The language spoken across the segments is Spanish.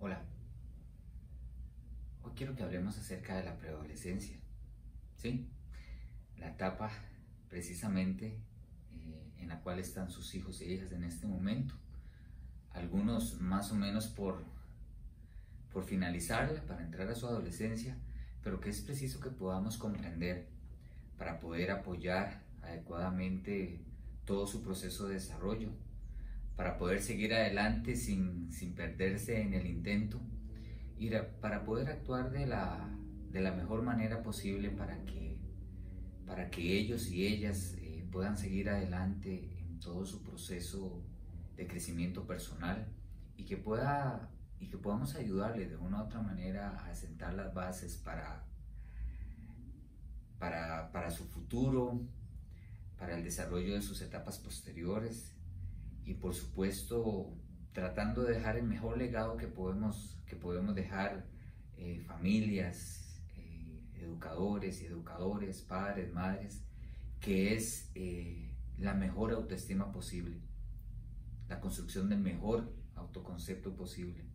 Hola, hoy quiero que hablemos acerca de la preadolescencia, ¿sí? La etapa precisamente en la cual están sus hijos e hijas en este momento. Algunos más o menos por finalizarla, para entrar a su adolescencia, pero que es preciso que podamos comprender para poder apoyar adecuadamente todo su proceso de desarrollo, para poder seguir adelante sin perderse en el intento y para poder actuar de la mejor manera posible para que ellos y ellas puedan seguir adelante en todo su proceso de crecimiento personal y que podamos ayudarles de una u otra manera a sentar las bases para su futuro, para el desarrollo de sus etapas posteriores y por supuesto tratando de dejar el mejor legado que podemos dejar familias, educadores y educadores, padres, madres, que es la mejor autoestima posible, la construcción del mejor autoconcepto posible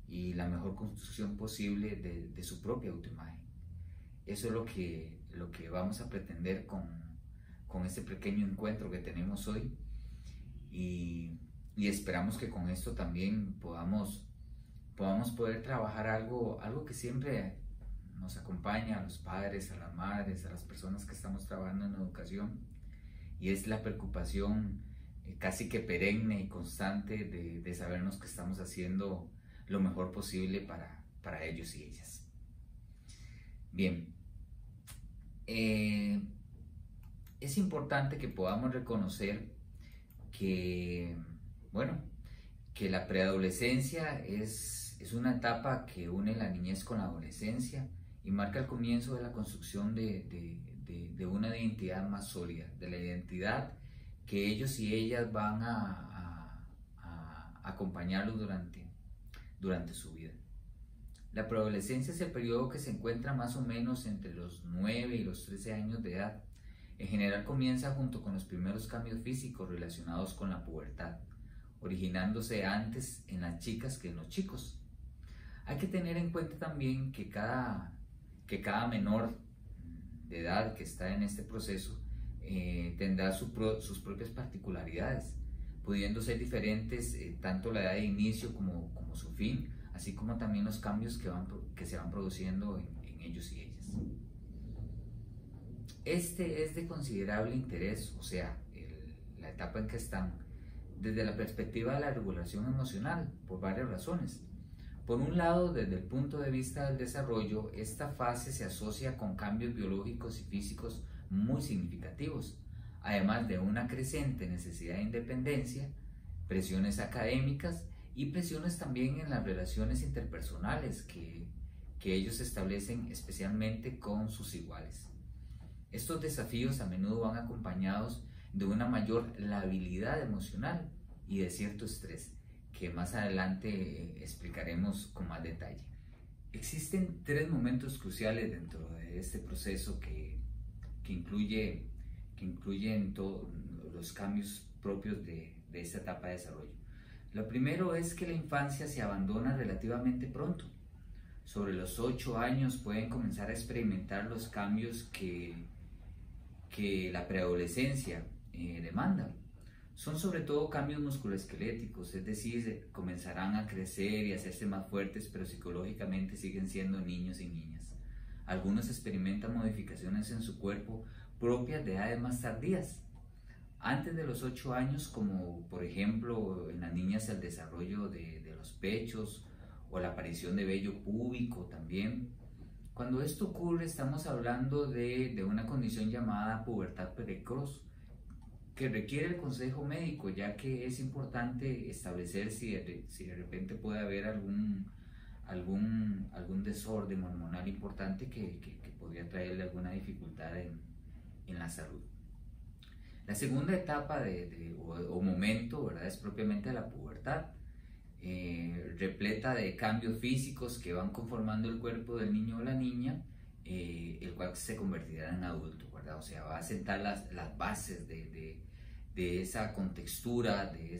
y la mejor construcción posible de su propia autoimagen. Eso es lo que vamos a pretender con este pequeño encuentro que tenemos hoy y esperamos que con esto también podamos poder trabajar algo que siempre nos acompaña a los padres, a las madres, a las personas que estamos trabajando en educación, y es la preocupación casi que perenne y constante de sabernos que estamos haciendo lo mejor posible para ellos y ellas. Bien, es importante que podamos reconocer que, bueno, que la preadolescencia es una etapa que une la niñez con la adolescencia y marca el comienzo de la construcción de una identidad más sólida, de la identidad que ellos y ellas van a acompañarlos durante su vida. La preadolescencia es el periodo que se encuentra más o menos entre los 9 y los 13 años de edad. En general comienza junto con los primeros cambios físicos relacionados con la pubertad, originándose antes en las chicas que en los chicos. Hay que tener en cuenta también que cada menor de edad que está en este proceso tendrá sus propias particularidades, pudiendo ser diferentes tanto la edad de inicio como su fin, así como también los cambios que se van produciendo en ellos y ellas. Este es de considerable interés, o sea, la etapa en que están, desde la perspectiva de la regulación emocional, por varias razones. Por un lado, desde el punto de vista del desarrollo, esta fase se asocia con cambios biológicos y físicos muy significativos, además de una creciente necesidad de independencia, presiones académicas y presiones también en las relaciones interpersonales que ellos establecen especialmente con sus iguales. Estos desafíos a menudo van acompañados de una mayor labilidad emocional y de cierto estrés, que más adelante explicaremos con más detalle. Existen tres momentos cruciales dentro de este proceso que incluyen todos los cambios propios de esta etapa de desarrollo. Lo primero es que la infancia se abandona relativamente pronto. Sobre los 8 años pueden comenzar a experimentar los cambios que la preadolescencia demanda. Son sobre todo cambios musculoesqueléticos, es decir, comenzarán a crecer y a hacerse más fuertes, pero psicológicamente siguen siendo niños y niñas. Algunos experimentan modificaciones en su cuerpo propias de edades más tardías, antes de los 8 años, como por ejemplo en las niñas el desarrollo de los pechos o la aparición de vello púbico también. Cuando esto ocurre estamos hablando de una condición llamada pubertad precoz, que requiere el consejo médico, ya que es importante establecer si de repente puede haber algún desorden hormonal importante que podría traerle alguna dificultad en la salud. La segunda etapa o momento, ¿verdad?, es propiamente la pubertad, repleta de cambios físicos que van conformando el cuerpo del niño o la niña, el cual se convertirá en adulto, ¿verdad? O sea, va a sentar las bases de esa contextura, de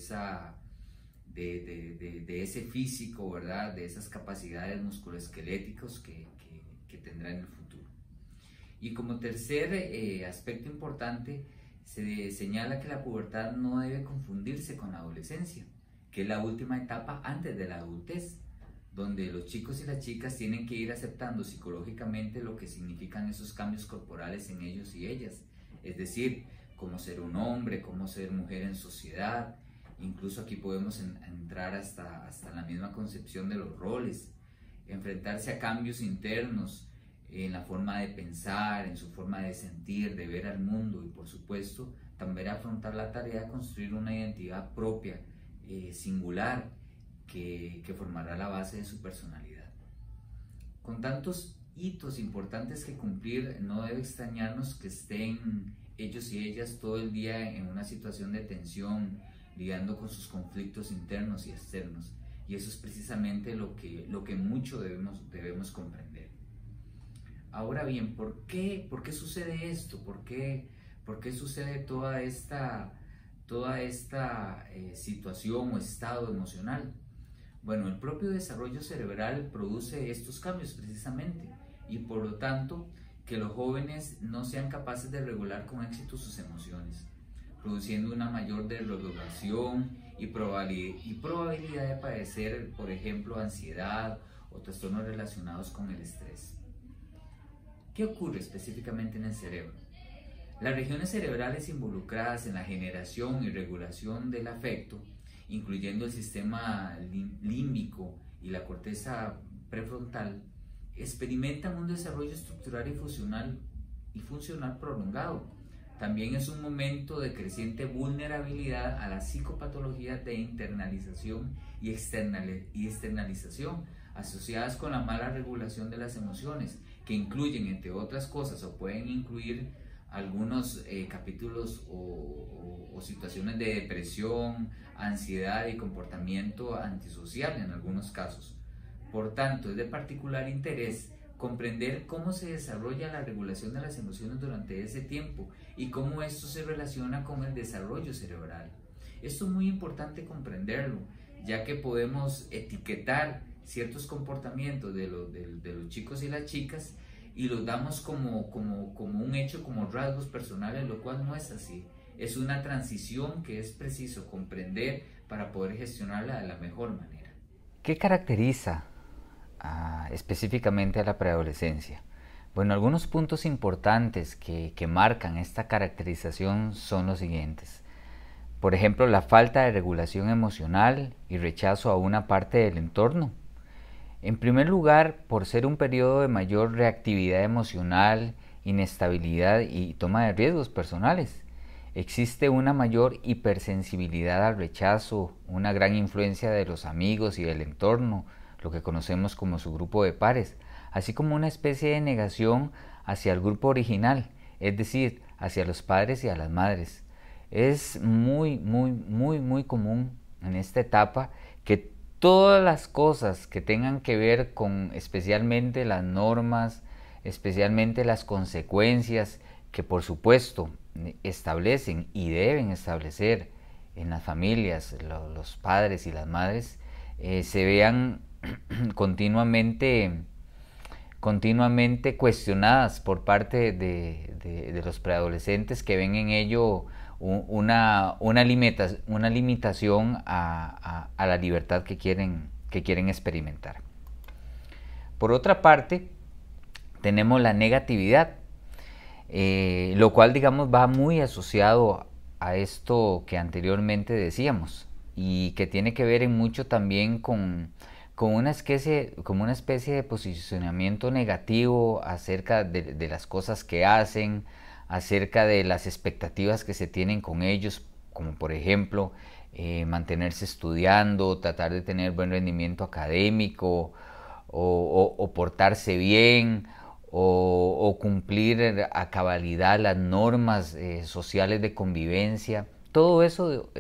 de ese físico, ¿verdad? De esas capacidades musculoesqueléticas que tendrá en el futuro. Y como tercer aspecto importante, se señala que la pubertad no debe confundirse con la adolescencia, que es la última etapa antes de la adultez, donde los chicos y las chicas tienen que ir aceptando psicológicamente lo que significan esos cambios corporales en ellos y ellas, es decir, cómo ser un hombre, cómo ser mujer en sociedad. Incluso aquí podemos entrar hasta la misma concepción de los roles, enfrentarse a cambios internos en la forma de pensar, en su forma de sentir, de ver al mundo, y por supuesto también afrontar la tarea de construir una identidad propia, singular, que formará la base de su personalidad. Con tantos hitos importantes que cumplir, no debe extrañarnos que estén ellos y ellas todo el día en una situación de tensión, lidiando con sus conflictos internos y externos, y eso es precisamente lo que mucho debemos comprender. Ahora bien, ¿por qué sucede esto? ¿Por qué sucede toda esta situación o estado emocional? Bueno, el propio desarrollo cerebral produce estos cambios precisamente, y por lo tanto que los jóvenes no sean capaces de regular con éxito sus emociones, produciendo una mayor desregulación y probabilidad de padecer, por ejemplo, ansiedad o trastornos relacionados con el estrés. ¿Qué ocurre específicamente en el cerebro? Las regiones cerebrales involucradas en la generación y regulación del afecto, incluyendo el sistema límbico y la corteza prefrontal, experimentan un desarrollo estructural y funcional prolongado. También es un momento de creciente vulnerabilidad a las psicopatologías de internalización y externalización asociadas con la mala regulación de las emociones, que incluyen, entre otras cosas, o pueden incluir algunos capítulos o situaciones de depresión, ansiedad y comportamiento antisocial en algunos casos. Por tanto, es de particular interés comprender cómo se desarrolla la regulación de las emociones durante ese tiempo y cómo esto se relaciona con el desarrollo cerebral. Esto es muy importante comprenderlo, ya que podemos etiquetar ciertos comportamientos de los chicos y las chicas y los damos como un hecho, como rasgos personales, lo cual no es así. Es una transición que es preciso comprender para poder gestionarla de la mejor manera. ¿Qué caracteriza específicamente a la preadolescencia? Bueno, algunos puntos importantes que marcan esta caracterización son los siguientes. Por ejemplo, la falta de regulación emocional y rechazo a una parte del entorno. En primer lugar, por ser un periodo de mayor reactividad emocional, inestabilidad y toma de riesgos personales. Existe una mayor hipersensibilidad al rechazo, una gran influencia de los amigos y del entorno, lo que conocemos como su grupo de pares, así como una especie de negación hacia el grupo original, es decir, hacia los padres y a las madres. Es muy común en esta etapa que todas las cosas que tengan que ver con especialmente las normas, especialmente las consecuencias que por supuesto establecen y deben establecer en las familias, los padres y las madres, se vean continuamente cuestionadas por parte de los preadolescentes, que ven en ello una limitación a la libertad que quieren experimentar. Por otra parte, tenemos la negatividad, lo cual, digamos, va muy asociado a esto que anteriormente decíamos y que tiene que ver en mucho también con una especie de posicionamiento negativo acerca de las cosas que hacen, acerca de las expectativas que se tienen con ellos, como por ejemplo mantenerse estudiando, tratar de tener buen rendimiento académico o portarse bien o cumplir a cabalidad las normas sociales de convivencia. Todo eso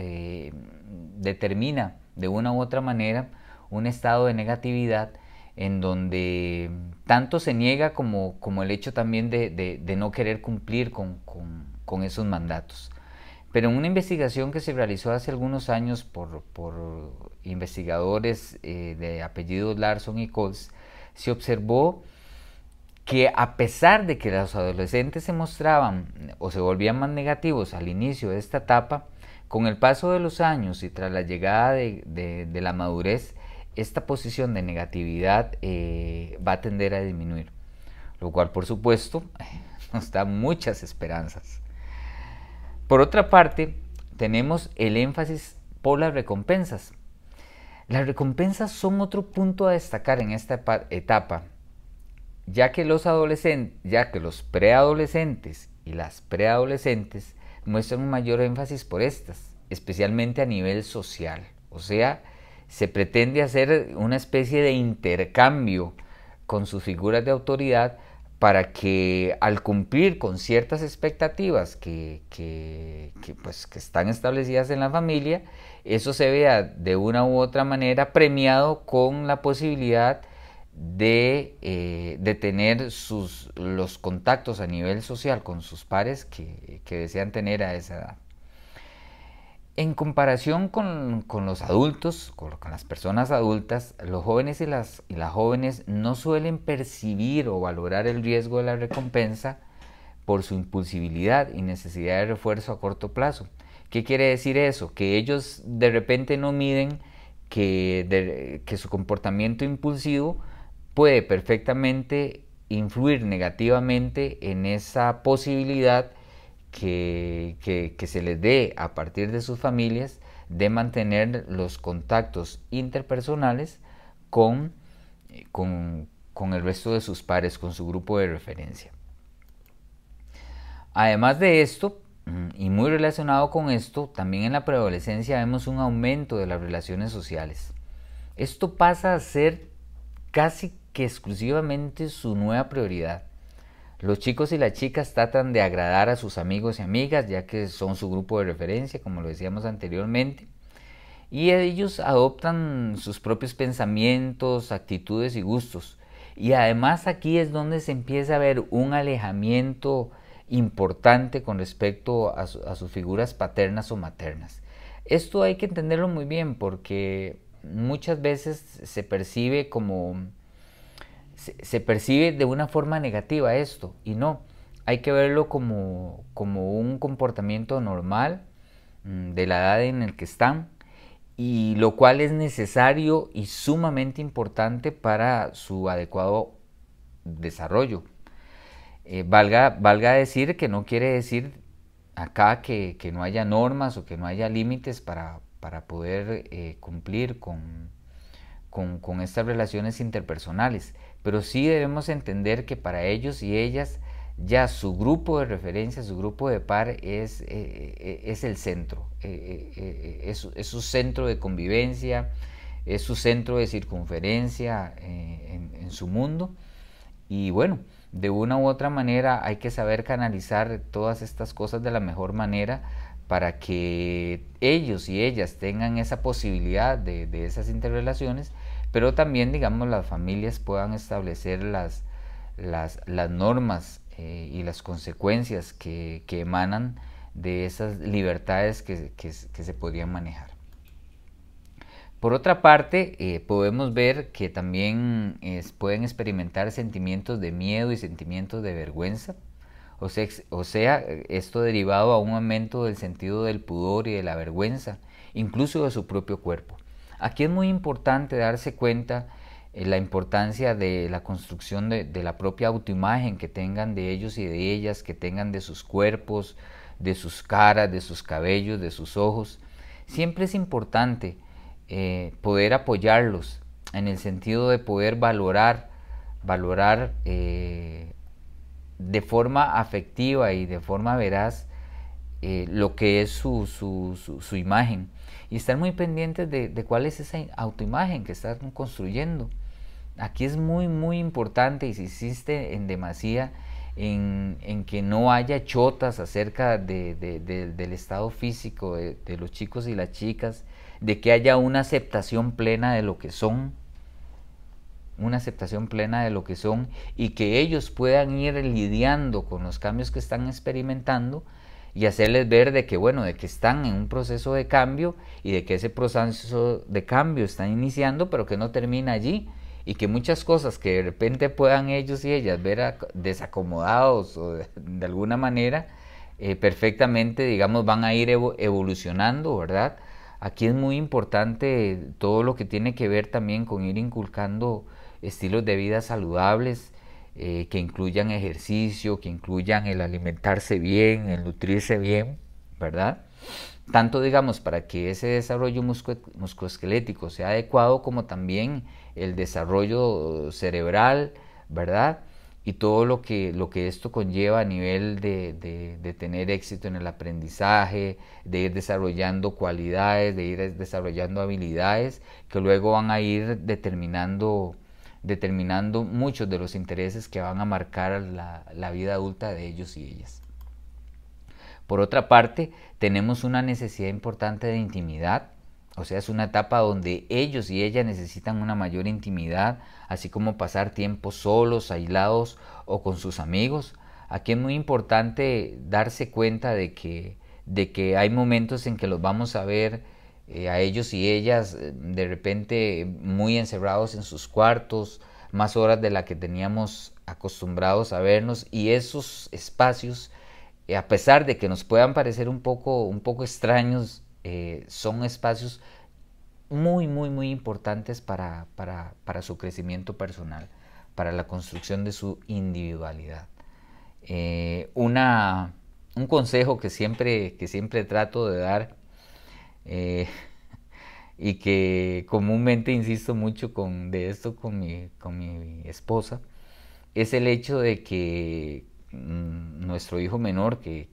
determina de una u otra manera un estado de negatividad en donde tanto se niega como el hecho también de no querer cumplir con esos mandatos. Pero en una investigación que se realizó hace algunos años por investigadores de apellidos Larson y Coles, se observó que a pesar de que los adolescentes se mostraban o se volvían más negativos al inicio de esta etapa, con el paso de los años y tras la llegada de la madurez, esta posición de negatividad va a tender a disminuir, lo cual por supuesto nos da muchas esperanzas. Por otra parte, tenemos el énfasis por las recompensas. Las recompensas son otro punto a destacar en esta etapa, ya que los preadolescentes y las preadolescentes muestran un mayor énfasis por estas, especialmente a nivel social. O sea, se pretende hacer una especie de intercambio con sus figuras de autoridad para que al cumplir con ciertas expectativas que están establecidas en la familia, eso se vea de una u otra manera premiado con la posibilidad de tener los contactos a nivel social con sus pares que desean tener a esa edad. En comparación con los adultos, con las personas adultas, los jóvenes y las jóvenes no suelen percibir o valorar el riesgo de la recompensa por su impulsividad y necesidad de refuerzo a corto plazo. ¿Qué quiere decir eso? Que ellos de repente no miden que su comportamiento impulsivo puede perfectamente influir negativamente en esa posibilidad que se les dé a partir de sus familias de mantener los contactos interpersonales con el resto de sus pares, con su grupo de referencia. Además de esto, y muy relacionado con esto, también en la preadolescencia vemos un aumento de las relaciones sociales. Esto pasa a ser casi que exclusivamente su nueva prioridad. Los chicos y las chicas tratan de agradar a sus amigos y amigas, ya que son su grupo de referencia, como lo decíamos anteriormente, y ellos adoptan sus propios pensamientos, actitudes y gustos. Y además aquí es donde se empieza a ver un alejamiento importante con respecto a sus figuras paternas o maternas. Esto hay que entenderlo muy bien porque muchas veces se percibe de una forma negativa esto, y no, hay que verlo como un comportamiento normal de la edad en el que están, y lo cual es necesario y sumamente importante para su adecuado desarrollo. Valga decir que no quiere decir acá que no haya normas o que no haya límites para poder cumplir con estas relaciones interpersonales, pero sí debemos entender que para ellos y ellas ya su grupo de referencia, su grupo de par es el centro, es su centro de convivencia, es su centro de circunferencia en su mundo. Y bueno, de una u otra manera hay que saber canalizar todas estas cosas de la mejor manera para que ellos y ellas tengan esa posibilidad de esas interrelaciones, pero también, digamos, las familias puedan establecer las normas y las consecuencias que emanan de esas libertades que se podrían manejar. Por otra parte, podemos ver que también pueden experimentar sentimientos de miedo y sentimientos de vergüenza, o sea, esto derivado a un aumento del sentido del pudor y de la vergüenza, incluso de su propio cuerpo. Aquí es muy importante darse cuenta la importancia de la construcción de la propia autoimagen que tengan de ellos y de ellas, que tengan de sus cuerpos, de sus caras, de sus cabellos, de sus ojos. Siempre es importante poder apoyarlos en el sentido de poder valorar de forma afectiva y de forma veraz lo que es su imagen, y estar muy pendientes de cuál es esa autoimagen que están construyendo. Aquí es muy importante y se insiste en demasía en que no haya chotas acerca del estado físico de los chicos y las chicas, de que haya una aceptación plena de lo que son, y que ellos puedan ir lidiando con los cambios que están experimentando y hacerles ver de que, bueno, de que están en un proceso de cambio y de que ese proceso de cambio está iniciando, pero que no termina allí, y que muchas cosas que de repente puedan ellos y ellas ver desacomodados o de alguna manera, perfectamente, digamos, van a ir evolucionando, ¿verdad? Aquí es muy importante todo lo que tiene que ver también con ir inculcando estilos de vida saludables, que incluyan ejercicio, que incluyan el alimentarse bien, el nutrirse bien, ¿verdad? Tanto, digamos, para que ese desarrollo musculoesquelético sea adecuado, como también el desarrollo cerebral, ¿verdad? Y todo lo que esto conlleva a nivel de tener éxito en el aprendizaje, de ir desarrollando cualidades, de ir desarrollando habilidades que luego van a ir determinando muchos de los intereses que van a marcar la vida adulta de ellos y ellas. Por otra parte, tenemos una necesidad importante de intimidad, o sea, es una etapa donde ellos y ellas necesitan una mayor intimidad, así como pasar tiempo solos, aislados o con sus amigos. Aquí es muy importante darse cuenta de que hay momentos en que los vamos a ver a ellos y ellas de repente muy encerrados en sus cuartos, más horas de la que teníamos acostumbrados a vernos, y esos espacios, a pesar de que nos puedan parecer un poco extraños, son espacios muy importantes para su crecimiento personal, para la construcción de su individualidad. Un consejo que siempre trato de dar, y que comúnmente insisto mucho de esto con mi esposa, es el hecho de que nuestro hijo menor, que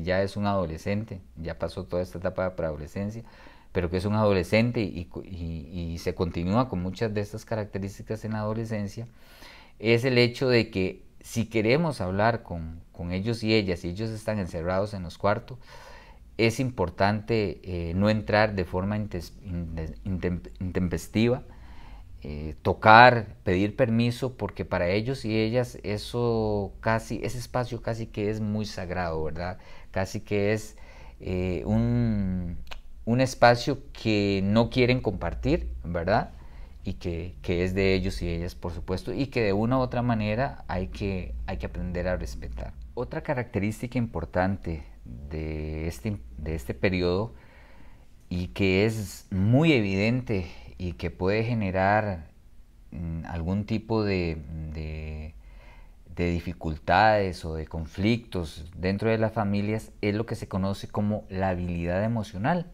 ya es un adolescente, ya pasó toda esta etapa de preadolescencia, pero que es un adolescente y se continúa con muchas de estas características en la adolescencia, es el hecho de que si queremos hablar con ellos y ellas, y ellos están encerrados en los cuartos, es importante no entrar de forma intempestiva, tocar, pedir permiso, porque para ellos y ellas ese espacio casi que es muy sagrado, ¿verdad? Casi que es un espacio que no quieren compartir, ¿verdad? Y que es de ellos y ellas, por supuesto, y que de una u otra manera hay que aprender a respetar. Otra característica importante de este periodo, y que es muy evidente y que puede generar algún tipo de dificultades o de conflictos dentro de las familias, es lo que se conoce como la habilidad emocional,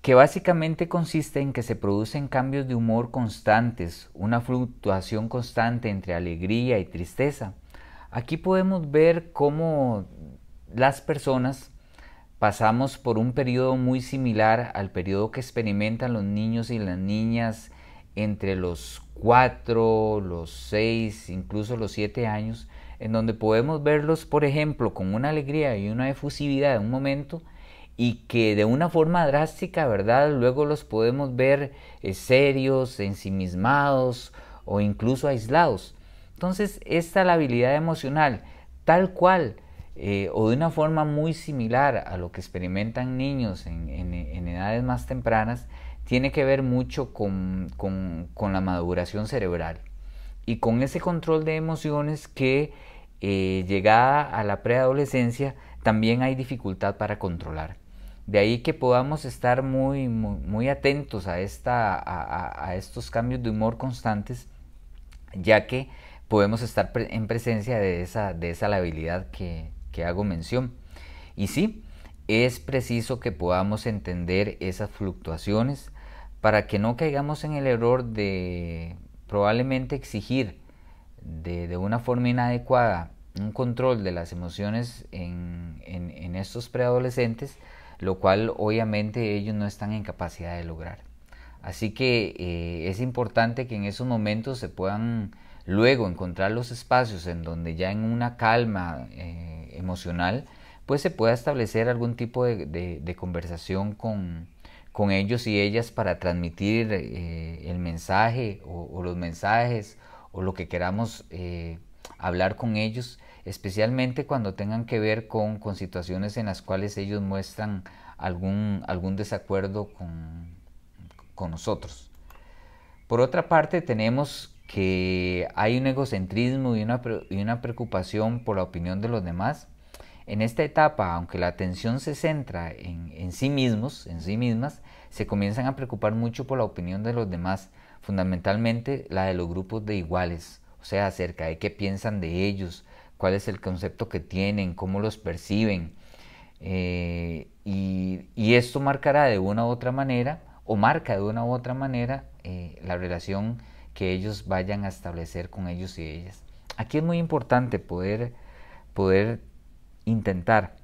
que básicamente consiste en que se producen cambios de humor constantes, una fluctuación constante entre alegría y tristeza. Aquí podemos ver cómo las personas pasamos por un periodo muy similar al periodo que experimentan los niños y las niñas entre los 4, los 6, incluso los 7 años, en donde podemos verlos, por ejemplo, con una alegría y una efusividad en un momento, y que de una forma drástica, ¿verdad? Luego los podemos ver serios, ensimismados o incluso aislados. Entonces, esta labilidad emocional, tal cual, o de una forma muy similar a lo que experimentan niños en edades más tempranas, tiene que ver mucho con la maduración cerebral y con ese control de emociones que llegada a la preadolescencia también hay dificultad para controlar. De ahí que podamos estar muy atentos a estos cambios de humor constantes, ya que podemos estar en presencia de esa labilidad que hago mención. Y sí, es preciso que podamos entender esas fluctuaciones para que no caigamos en el error de probablemente exigir de una forma inadecuada un control de las emociones en estos preadolescentes, lo cual obviamente ellos no están en capacidad de lograr. Así que es importante que en esos momentos se puedan luego encontrar los espacios en donde ya en una calma emocional pues se pueda establecer algún tipo de conversación con ellos y ellas para transmitir el mensaje o los mensajes o lo que queramos hablar con ellos, especialmente cuando tengan que ver con situaciones en las cuales ellos muestran algún desacuerdo con nosotros. Por otra parte, tenemos que hay un egocentrismo y una preocupación por la opinión de los demás. En esta etapa, aunque la atención se centra en sí mismos, en sí mismas, se comienzan a preocupar mucho por la opinión de los demás, fundamentalmente la de los grupos de iguales, o sea, acerca de qué piensan de ellos, cuál es el concepto que tienen, cómo los perciben. Y esto marcará de una u otra manera, o marca de una u otra manera, la relación que ellos vayan a establecer con ellos y ellas. Aquí es muy importante poder intentar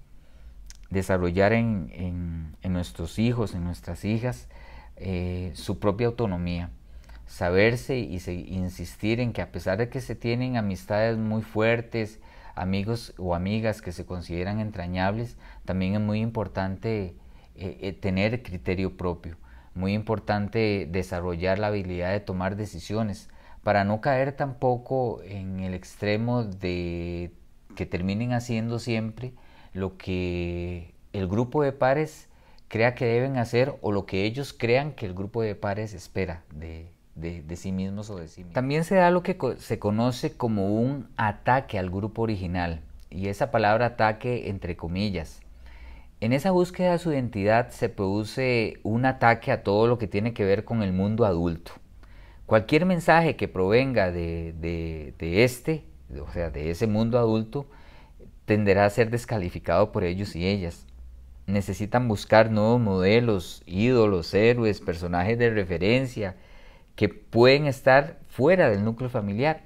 desarrollar en nuestros hijos, en nuestras hijas, su propia autonomía, saberse y insistir en que a pesar de que se tienen amistades muy fuertes, amigos o amigas que se consideran entrañables, también es muy importante tener criterio propio, muy importante desarrollar la habilidad de tomar decisiones, para no caer tampoco en el extremo de que terminen haciendo siempre lo que el grupo de pares crea que deben hacer o lo que ellos crean que el grupo de pares espera de sí mismos o de sí mismos. También se da lo que se conoce como un ataque al grupo original, y esa palabra ataque entre comillas. En esa búsqueda de su identidad se produce un ataque a todo lo que tiene que ver con el mundo adulto. Cualquier mensaje que provenga de ese mundo adulto, tenderá a ser descalificado por ellos y ellas. Necesitan buscar nuevos modelos, ídolos, héroes, personajes de referencia que pueden estar fuera del núcleo familiar.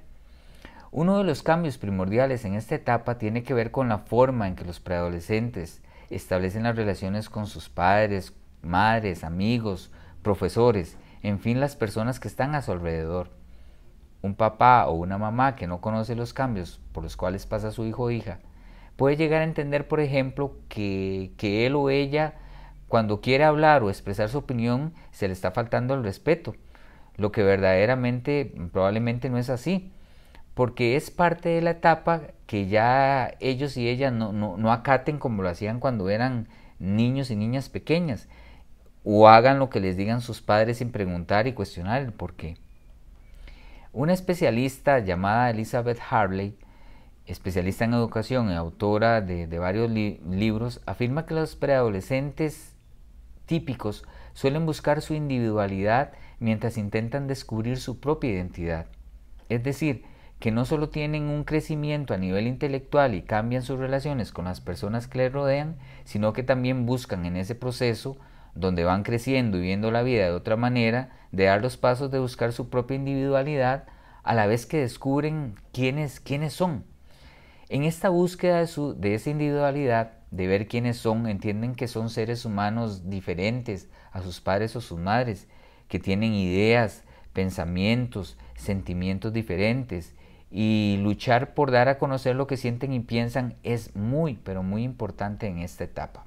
Uno de los cambios primordiales en esta etapa tiene que ver con la forma en que los preadolescentes establecen las relaciones con sus padres, madres, amigos, profesores, en fin, las personas que están a su alrededor. Un papá o una mamá que no conoce los cambios por los cuales pasa su hijo o hija, puede llegar a entender, por ejemplo, que él o ella, cuando quiere hablar o expresar su opinión, se le está faltando el respeto, lo que verdaderamente probablemente no es así, porque es parte de la etapa que ya ellos y ellas no acaten como lo hacían cuando eran niños y niñas pequeñas, o hagan lo que les digan sus padres sin preguntar y cuestionar el por qué. Una especialista llamada Elizabeth Harley, especialista en educación y autora de varios libros, afirma que los preadolescentes típicos suelen buscar su individualidad mientras intentan descubrir su propia identidad. Es decir, que no solo tienen un crecimiento a nivel intelectual y cambian sus relaciones con las personas que les rodean, sino que también buscan en ese proceso, donde van creciendo y viendo la vida de otra manera, de dar los pasos de buscar su propia individualidad, a la vez que descubren quiénes son. En esta búsqueda de esa individualidad, de ver quiénes son, entienden que son seres humanos diferentes a sus padres o sus madres, que tienen ideas, pensamientos, sentimientos diferentes, y luchar por dar a conocer lo que sienten y piensan es muy, pero muy importante en esta etapa.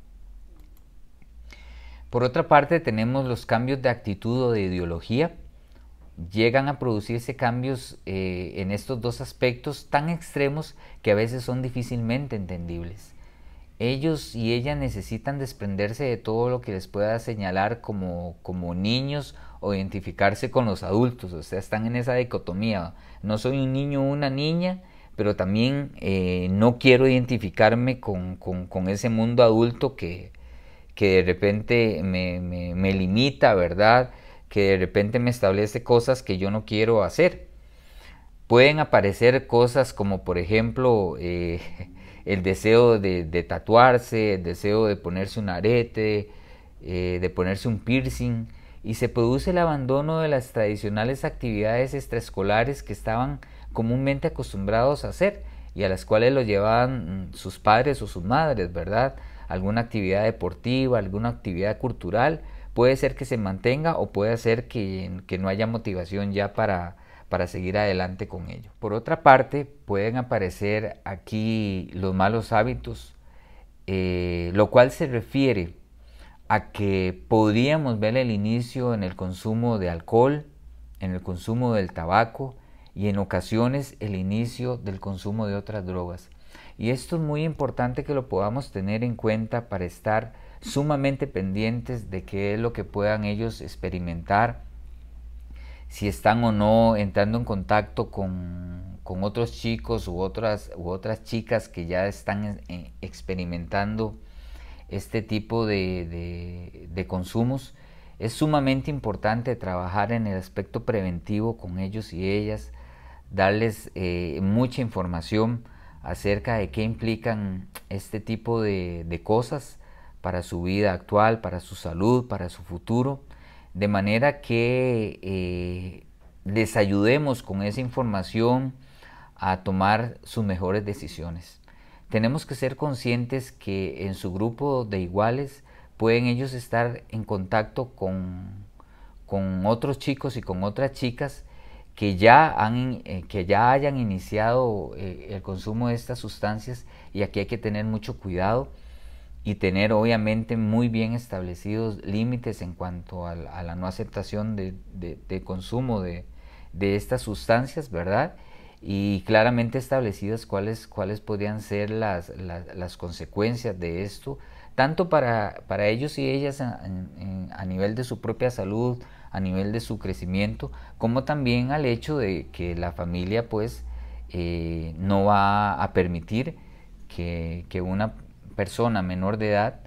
Por otra parte, tenemos los cambios de actitud o de ideología. Llegan a producirse cambios en estos dos aspectos tan extremos que a veces son difícilmente entendibles. Ellos y ellas necesitan desprenderse de todo lo que les pueda señalar como niños o identificarse con los adultos, o sea, están en esa dicotomía. No soy un niño o una niña, pero también no quiero identificarme con ese mundo adulto que de repente me limita, ¿verdad?, que de repente me establece cosas que yo no quiero hacer. Pueden aparecer cosas como, por ejemplo, el deseo de tatuarse, el deseo de ponerse un arete, de ponerse un piercing, y se produce el abandono de las tradicionales actividades extraescolares que estaban comúnmente acostumbrados a hacer y a las cuales los llevaban sus padres o sus madres, ¿verdad? Alguna actividad deportiva, alguna actividad cultural, puede ser que se mantenga o puede ser que no haya motivación ya para seguir adelante con ello. Por otra parte, pueden aparecer aquí los malos hábitos, lo cual se refiere a que podríamos ver el inicio en el consumo de alcohol, en el consumo del tabaco y en ocasiones el inicio del consumo de otras drogas. Y esto es muy importante que lo podamos tener en cuenta para estar sumamente pendientes de qué es lo que puedan ellos experimentar, si están o no entrando en contacto con otros chicos u otras chicas que ya están experimentando este tipo de consumos. Es sumamente importante trabajar en el aspecto preventivo con ellos y ellas, darles mucha información acerca de qué implican este tipo de cosas para su vida actual, para su salud, para su futuro, de manera que les ayudemos con esa información a tomar sus mejores decisiones. Tenemos que ser conscientes que en su grupo de iguales pueden ellos estar en contacto con otros chicos y con otras chicas que ya hayan iniciado el consumo de estas sustancias, y aquí hay que tener mucho cuidado y tener obviamente muy bien establecidos límites en cuanto a la no aceptación de consumo de estas sustancias, ¿verdad? Y claramente establecidas cuáles podrían ser las consecuencias de esto, tanto para ellos y ellas a nivel de su propia salud, a nivel de su crecimiento, como también al hecho de que la familia pues no va a permitir que una persona menor de edad,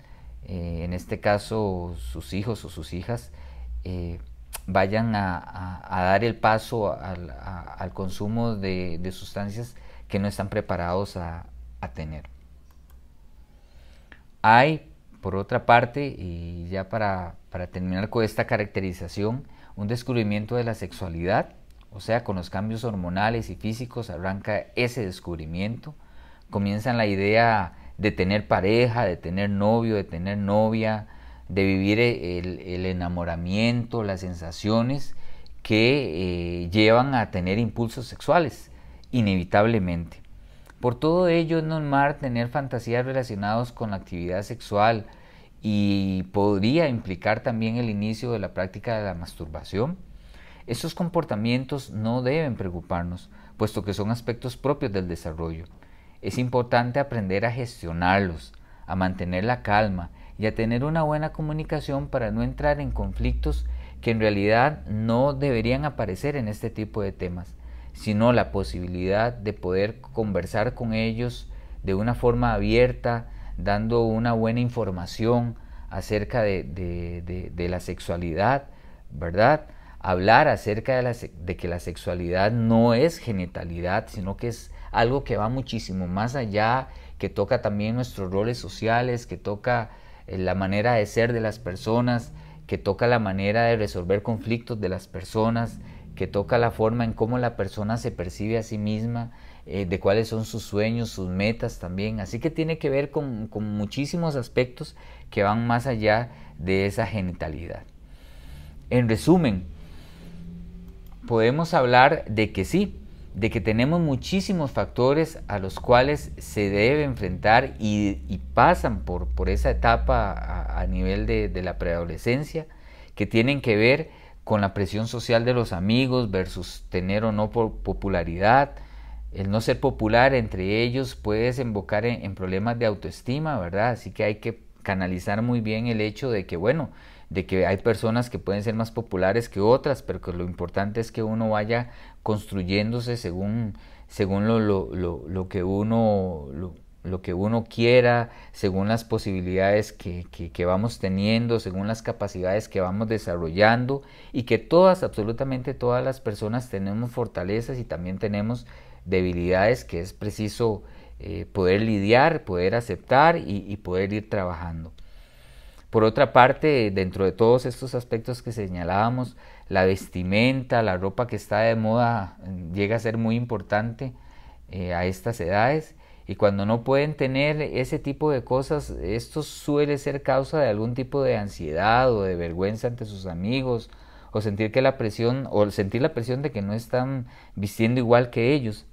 en este caso sus hijos o sus hijas, vayan a dar el paso al consumo de sustancias que no están preparados a tener. Hay, por otra parte, y ya para terminar con esta caracterización, un descubrimiento de la sexualidad, o sea, con los cambios hormonales y físicos arranca ese descubrimiento, comienza la idea de tener pareja, de tener novio, de tener novia, de vivir el enamoramiento, las sensaciones que llevan a tener impulsos sexuales, inevitablemente. Por todo ello es normal tener fantasías relacionadas con la actividad sexual y podría implicar también el inicio de la práctica de la masturbación. Estos comportamientos no deben preocuparnos, puesto que son aspectos propios del desarrollo. Es importante aprender a gestionarlos, a mantener la calma y a tener una buena comunicación para no entrar en conflictos que en realidad no deberían aparecer en este tipo de temas, sino la posibilidad de poder conversar con ellos de una forma abierta, dando una buena información acerca de la sexualidad, ¿verdad? Hablar acerca de que la sexualidad no es genitalidad, sino que es algo que va muchísimo más allá, que toca también nuestros roles sociales, que toca la manera de ser de las personas, que toca la manera de resolver conflictos de las personas, que toca la forma en cómo la persona se percibe a sí misma, de cuáles son sus sueños, sus metas también. Así que tiene que ver con muchísimos aspectos que van más allá de esa genitalidad. En resumen, podemos hablar de que sí, de que tenemos muchísimos factores a los cuales se debe enfrentar y pasan por esa etapa a nivel de la preadolescencia, que tienen que ver con la presión social de los amigos versus tener o no popularidad. El no ser popular entre ellos puede desembocar en problemas de autoestima, ¿verdad? Así que hay que canalizar muy bien el hecho de que, bueno, de que hay personas que pueden ser más populares que otras, pero que lo importante es que uno vaya construyéndose según lo que uno quiera, según las posibilidades que vamos teniendo, según las capacidades que vamos desarrollando, y que absolutamente todas las personas tenemos fortalezas y también tenemos debilidades que es preciso poder lidiar, poder aceptar y poder ir trabajando. Por otra parte, dentro de todos estos aspectos que señalábamos, la vestimenta, la ropa que está de moda llega a ser muy importante a estas edades, y cuando no pueden tener ese tipo de cosas, esto suele ser causa de algún tipo de ansiedad o de vergüenza ante sus amigos, o sentir la presión de que no están vistiendo igual que ellos.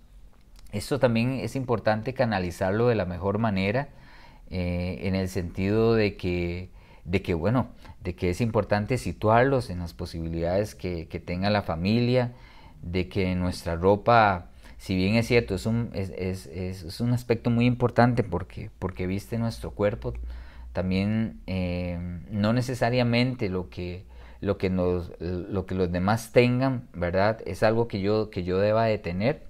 Esto también es importante canalizarlo de la mejor manera, en el sentido de que es importante situarlos en las posibilidades que tenga la familia, de que nuestra ropa si bien es cierto, es un aspecto muy importante porque viste nuestro cuerpo, también no necesariamente lo que los demás tengan, ¿verdad? Es algo que yo deba de tener.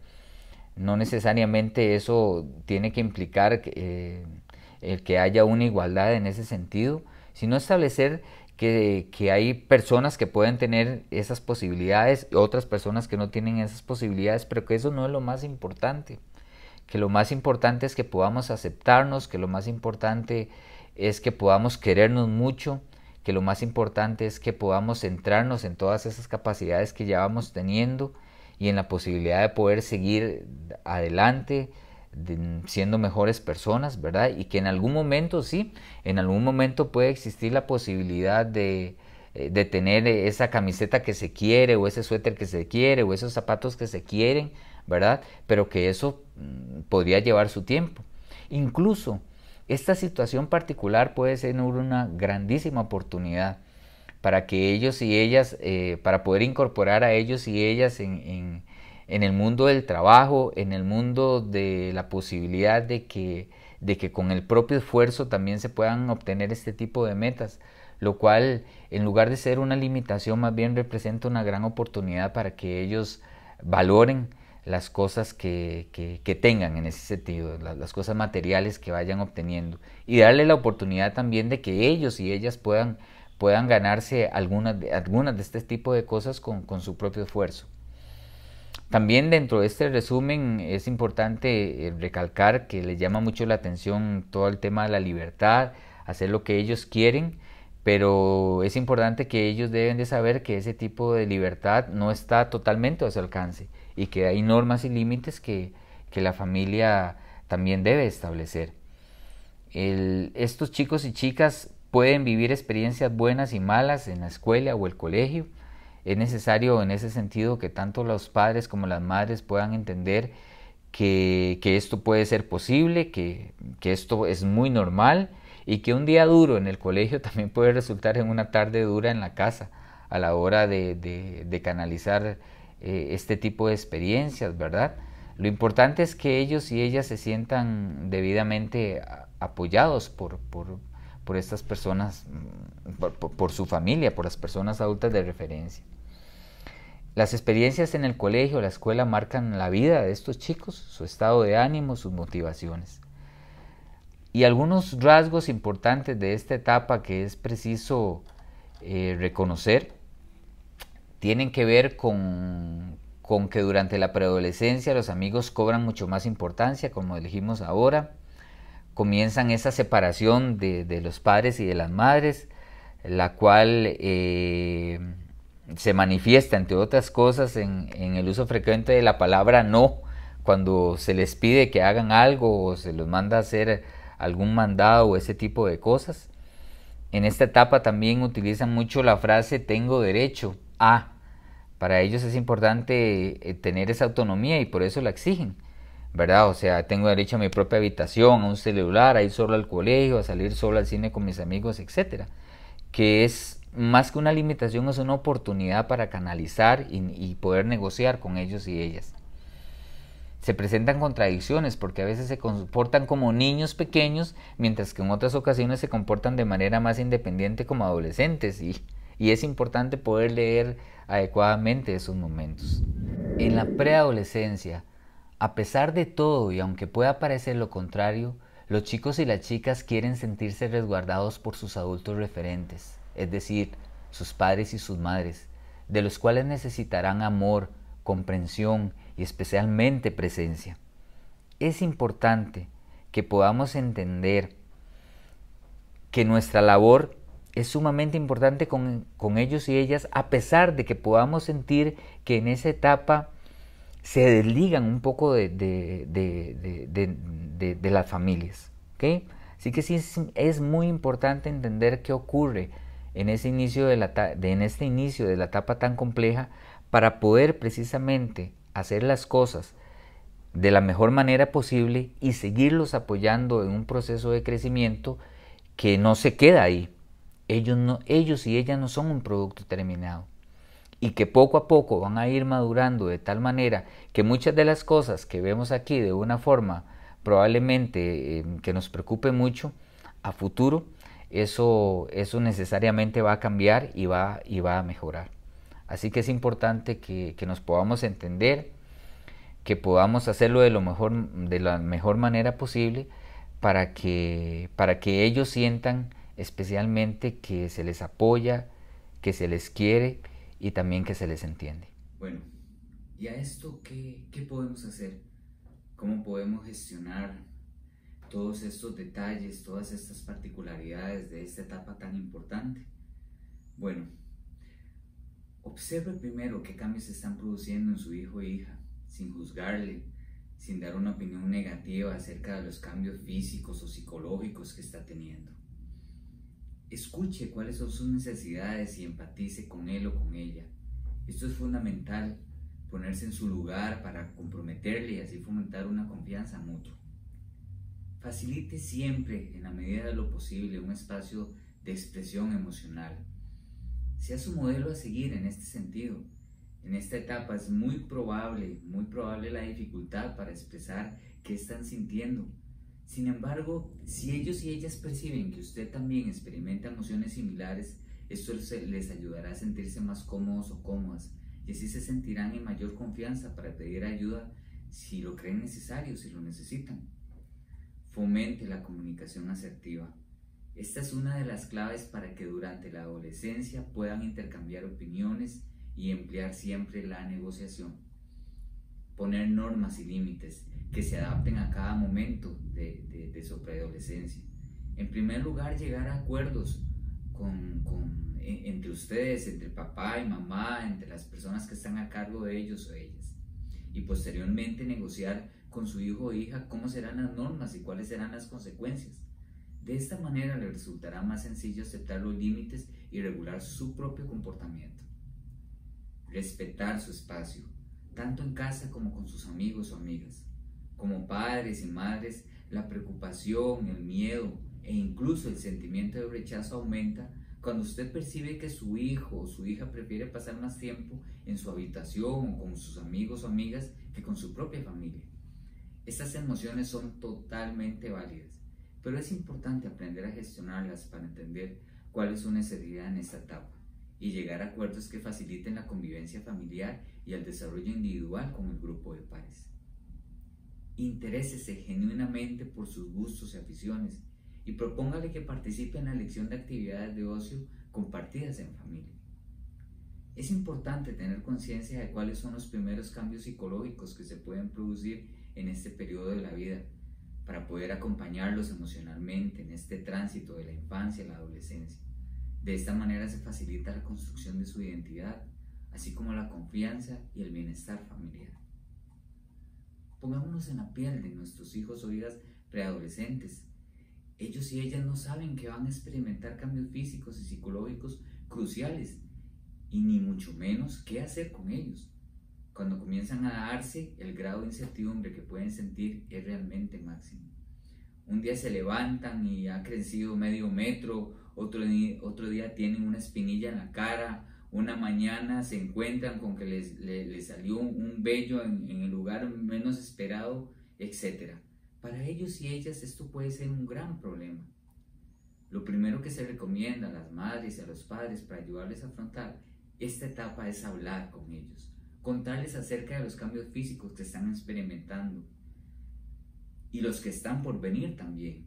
No necesariamente eso tiene que implicar el que haya una igualdad en ese sentido, sino establecer que hay personas que pueden tener esas posibilidades y otras personas que no tienen esas posibilidades, pero que eso no es lo más importante. Que lo más importante es que podamos aceptarnos, que lo más importante es que podamos querernos mucho, que lo más importante es que podamos centrarnos en todas esas capacidades que ya vamos teniendo y en la posibilidad de poder seguir adelante siendo mejores personas, ¿verdad? Y que en algún momento, sí, en algún momento puede existir la posibilidad de tener esa camiseta que se quiere, o ese suéter que se quiere, o esos zapatos que se quieren, ¿verdad? Pero que eso podría llevar su tiempo. Incluso esta situación particular puede ser una grandísima oportunidad para que ellos y ellas, para poder incorporar a ellos y ellas en el mundo del trabajo, en el mundo de la posibilidad de que con el propio esfuerzo también se puedan obtener este tipo de metas, lo cual en lugar de ser una limitación más bien representa una gran oportunidad para que ellos valoren las cosas que tengan en ese sentido, las cosas materiales que vayan obteniendo, y darle la oportunidad también de que ellos y ellas puedan ganarse algunas de este tipo de cosas con su propio esfuerzo. También dentro de este resumen es importante recalcar que les llama mucho la atención todo el tema de la libertad, hacer lo que ellos quieren, pero es importante que ellos deben de saber que ese tipo de libertad no está totalmente a su alcance y que hay normas y límites que la familia también debe establecer. Estos chicos y chicas pueden vivir experiencias buenas y malas en la escuela o el colegio. Es necesario en ese sentido que tanto los padres como las madres puedan entender que esto puede ser posible, que esto es muy normal y que un día duro en el colegio también puede resultar en una tarde dura en la casa a la hora de canalizar este tipo de experiencias, ¿verdad? Lo importante es que ellos y ellas se sientan debidamente apoyados por estas personas, por su familia, por las personas adultas de referencia. Las experiencias en el colegio o la escuela marcan la vida de estos chicos, su estado de ánimo, sus motivaciones. Y algunos rasgos importantes de esta etapa que es preciso reconocer tienen que ver con que durante la preadolescencia los amigos cobran mucho más importancia, como dijimos ahora. Comienzan esa separación de los padres y de las madres, la cual se manifiesta, entre otras cosas, en el uso frecuente de la palabra no, cuando se les pide que hagan algo o se los manda a hacer algún mandado o ese tipo de cosas. En esta etapa también utilizan mucho la frase tengo derecho a. Para ellos es importante tener esa autonomía y por eso la exigen, ¿verdad? O sea, tengo derecho a mi propia habitación, a un celular, a ir solo al colegio, a salir solo al cine con mis amigos, etcétera. Que es más que una limitación, es una oportunidad para canalizar y poder negociar con ellos y ellas. Se presentan contradicciones porque a veces se comportan como niños pequeños, mientras que en otras ocasiones se comportan de manera más independiente como adolescentes y es importante poder leer adecuadamente esos momentos. En la preadolescencia, a pesar de todo y aunque pueda parecer lo contrario, los chicos y las chicas quieren sentirse resguardados por sus adultos referentes, es decir, sus padres y sus madres, de los cuales necesitarán amor, comprensión y especialmente presencia. Es importante que podamos entender que nuestra labor es sumamente importante con ellos y ellas, a pesar de que podamos sentir que en esa etapa se desligan un poco de las familias, ¿okay? Así que sí es muy importante entender qué ocurre en este inicio de la etapa tan compleja para poder precisamente hacer las cosas de la mejor manera posible y seguirlos apoyando en un proceso de crecimiento que no se queda ahí. Ellos y ellas no son un producto terminado. y que poco a poco van a ir madurando de tal manera que muchas de las cosas que vemos aquí de una forma probablemente que nos preocupe mucho, a futuro eso necesariamente va a cambiar y va a mejorar. Así que es importante que nos podamos entender, que podamos hacerlo de la mejor manera posible para que ellos sientan especialmente que se les apoya, que se les quiere y también que se les entiende. Bueno, ¿y a esto qué podemos hacer? ¿Cómo podemos gestionar todos estos detalles, todas estas particularidades de esta etapa tan importante? Bueno, observe primero qué cambios se están produciendo en su hijo e hija, sin juzgarle, sin dar una opinión negativa acerca de los cambios físicos o psicológicos que está teniendo. Escuche cuáles son sus necesidades y empatice con él o con ella. Esto es fundamental, ponerse en su lugar para comprometerle y así fomentar una confianza mutua. Facilite siempre, en la medida de lo posible, un espacio de expresión emocional. Sea su modelo a seguir en este sentido. En esta etapa es muy probable la dificultad para expresar qué están sintiendo. Sin embargo, si ellos y ellas perciben que usted también experimenta emociones similares, esto les ayudará a sentirse más cómodos o cómodas y así se sentirán en mayor confianza para pedir ayuda si lo creen necesario, si lo necesitan. Fomente la comunicación asertiva. Esta es una de las claves para que durante la adolescencia puedan intercambiar opiniones y emplear siempre la negociación. Poner normas y límites que se adapten a cada momento de su preadolescencia. En primer lugar, llegar a acuerdos entre ustedes, entre papá y mamá, entre las personas que están a cargo de ellos o ellas. Y posteriormente negociar con su hijo o hija cómo serán las normas y cuáles serán las consecuencias. De esta manera le resultará más sencillo aceptar los límites y regular su propio comportamiento. Respetar su espacio, tanto en casa como con sus amigos o amigas. Como padres y madres, la preocupación, el miedo e incluso el sentimiento de rechazo aumenta cuando usted percibe que su hijo o su hija prefiere pasar más tiempo en su habitación o con sus amigos o amigas que con su propia familia. Estas emociones son totalmente válidas, pero es importante aprender a gestionarlas para entender cuál es su necesidad en esta etapa y llegar a acuerdos que faciliten la convivencia familiar y el desarrollo individual con el grupo de pares. Interésese genuinamente por sus gustos y aficiones y propóngale que participe en la elección de actividades de ocio compartidas en familia. Es importante tener conciencia de cuáles son los primeros cambios psicológicos que se pueden producir en este periodo de la vida para poder acompañarlos emocionalmente en este tránsito de la infancia a la adolescencia. De esta manera se facilita la construcción de su identidad, así como la confianza y el bienestar familiar. Pongámonos en la piel de nuestros hijos o hijas preadolescentes. Ellos y ellas no saben que van a experimentar cambios físicos y psicológicos cruciales y ni mucho menos qué hacer con ellos. Cuando comienzan a darse, el grado de incertidumbre que pueden sentir es realmente máximo. Un día se levantan y ha crecido medio metro, otro día tienen una espinilla en la cara, una mañana se encuentran con que les salió un vello en el lugar menos esperado, etc. Para ellos y ellas esto puede ser un gran problema. Lo primero que se recomienda a las madres y a los padres para ayudarles a afrontar esta etapa es hablar con ellos, contarles acerca de los cambios físicos que están experimentando y los que están por venir también.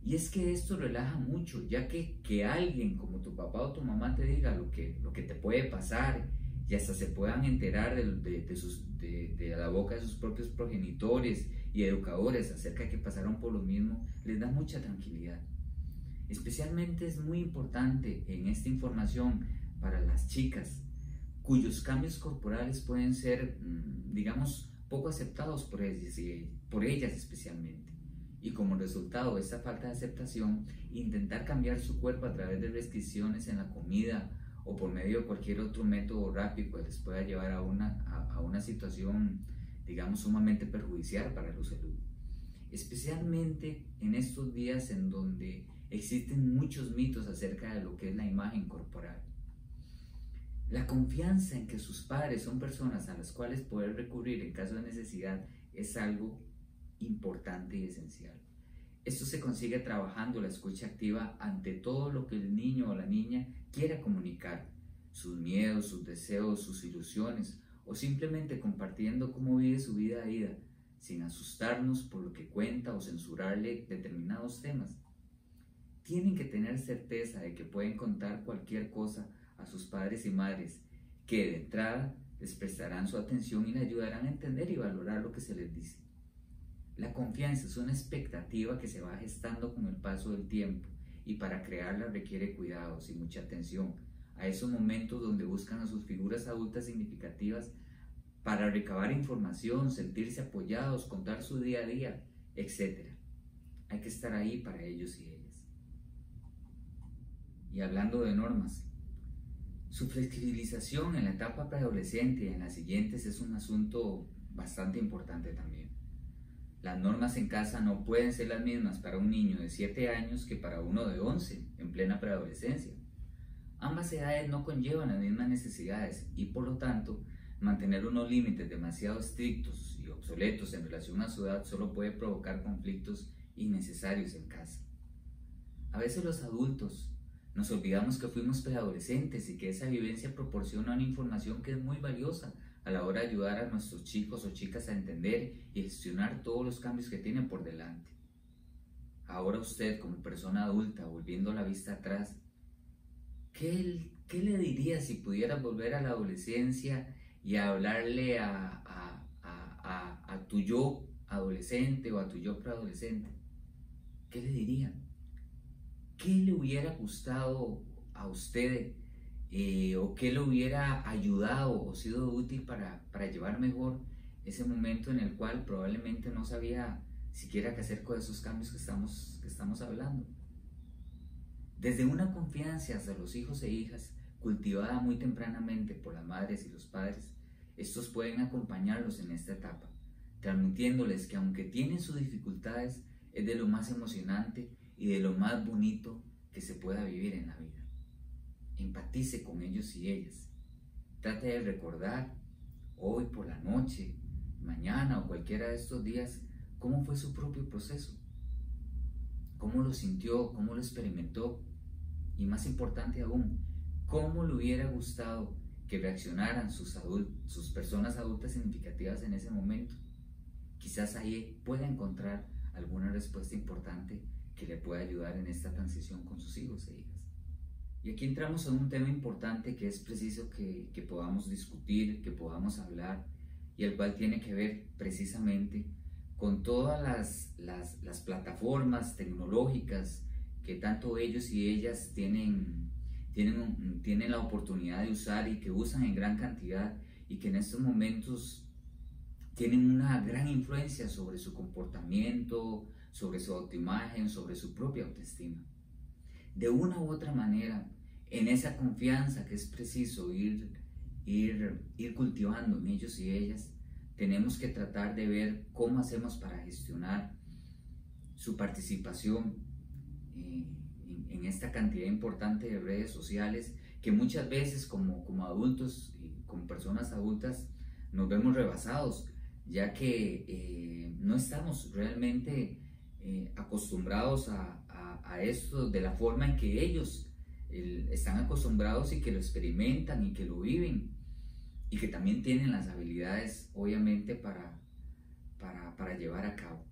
Y es que esto relaja mucho, ya que alguien como tu papá o tu mamá te diga lo que te puede pasar y hasta se puedan enterar de la boca de sus propios progenitores y educadores acerca de que pasaron por lo mismo, les da mucha tranquilidad. Especialmente es muy importante en esta información para las chicas, cuyos cambios corporales pueden ser, digamos, poco aceptados por ellas especialmente. Y como resultado de esta falta de aceptación, intentar cambiar su cuerpo a través de restricciones en la comida o por medio de cualquier otro método rápido que les pueda llevar a una situación, digamos, sumamente perjudicial para su salud. Especialmente en estos días en donde existen muchos mitos acerca de lo que es la imagen corporal. La confianza en que sus padres son personas a las cuales poder recurrir en caso de necesidad es algo importante y esencial. Esto se consigue trabajando la escucha activa ante todo lo que el niño o la niña quiera comunicar, sus miedos, sus deseos, sus ilusiones, o simplemente compartiendo cómo vive su vida a día, sin asustarnos por lo que cuenta o censurarle determinados temas. Tienen que tener certeza de que pueden contar cualquier cosa a sus padres y madres, que de entrada les prestarán su atención y le ayudarán a entender y valorar lo que se les dice. La confianza es una expectativa que se va gestando con el paso del tiempo, y para crearla requiere cuidados y mucha atención a esos momentos donde buscan a sus figuras adultas significativas para recabar información, sentirse apoyados, contar su día a día, etc. Hay que estar ahí para ellos y ellas. Y hablando de normas, su flexibilización en la etapa preadolescente y en las siguientes es un asunto bastante importante también. Las normas en casa no pueden ser las mismas para un niño de 7 años que para uno de 11 en plena preadolescencia. Ambas edades no conllevan las mismas necesidades y, por lo tanto, mantener unos límites demasiado estrictos y obsoletos en relación a su edad solo puede provocar conflictos innecesarios en casa. A veces los adultos nos olvidamos que fuimos preadolescentes y que esa vivencia proporciona una información que es muy valiosa a la hora de ayudar a nuestros chicos o chicas a entender y gestionar todos los cambios que tienen por delante. Ahora usted, como persona adulta, volviendo la vista atrás, ¿qué le diría si pudiera volver a la adolescencia y hablarle a tu yo adolescente o a tu yo preadolescente? ¿Qué le diría? ¿Qué le hubiera gustado a usted o qué le hubiera ayudado o sido útil para llevar mejor ese momento en el cual probablemente no sabía siquiera qué hacer con esos cambios que estamos hablando? Desde una confianza hacia los hijos e hijas cultivada muy tempranamente por las madres y los padres, estos pueden acompañarlos en esta etapa, transmitiéndoles que aunque tienen sus dificultades, es de lo más emocionante y de lo más bonito que se pueda vivir en la vida. Empatice con ellos y ellas. Trate de recordar hoy por la noche, mañana o cualquiera de estos días cómo fue su propio proceso, cómo lo sintió, cómo lo experimentó y, más importante aún, cómo le hubiera gustado que reaccionaran sus personas adultas significativas en ese momento. Quizás ahí pueda encontrar alguna respuesta importante que le pueda ayudar en esta transición con sus hijos e hijas. Y aquí entramos en un tema importante que es preciso que podamos discutir, que podamos hablar, y el cual tiene que ver precisamente con todas las plataformas tecnológicas que tanto ellos y ellas tienen la oportunidad de usar y que usan en gran cantidad, y que en estos momentos tienen una gran influencia sobre su comportamiento, sobre su autoimagen, sobre su propia autoestima. De una u otra manera, en esa confianza que es preciso ir cultivando en ellos y ellas, tenemos que tratar de ver cómo hacemos para gestionar su participación en esta cantidad importante de redes sociales que muchas veces como adultos y como personas adultas nos vemos rebasados, ya que no estamos realmente acostumbrados a esto de la forma en que ellos están acostumbrados y que lo experimentan y que lo viven, y que también tienen las habilidades obviamente para llevar a cabo.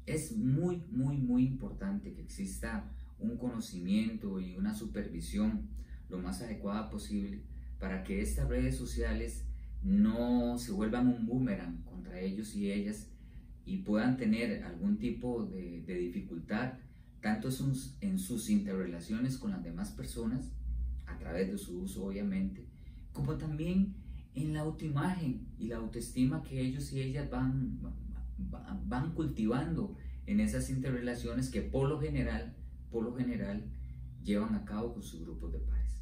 Es muy importante que exista un conocimiento y una supervisión lo más adecuada posible para que estas redes sociales no se vuelvan un boomerang contra ellos y ellas y puedan tener algún tipo de dificultad tanto en sus interrelaciones con las demás personas, a través de su uso obviamente, como también en la autoimagen y la autoestima que ellos y ellas van cultivando en esas interrelaciones que por lo general llevan a cabo con sus grupos de pares.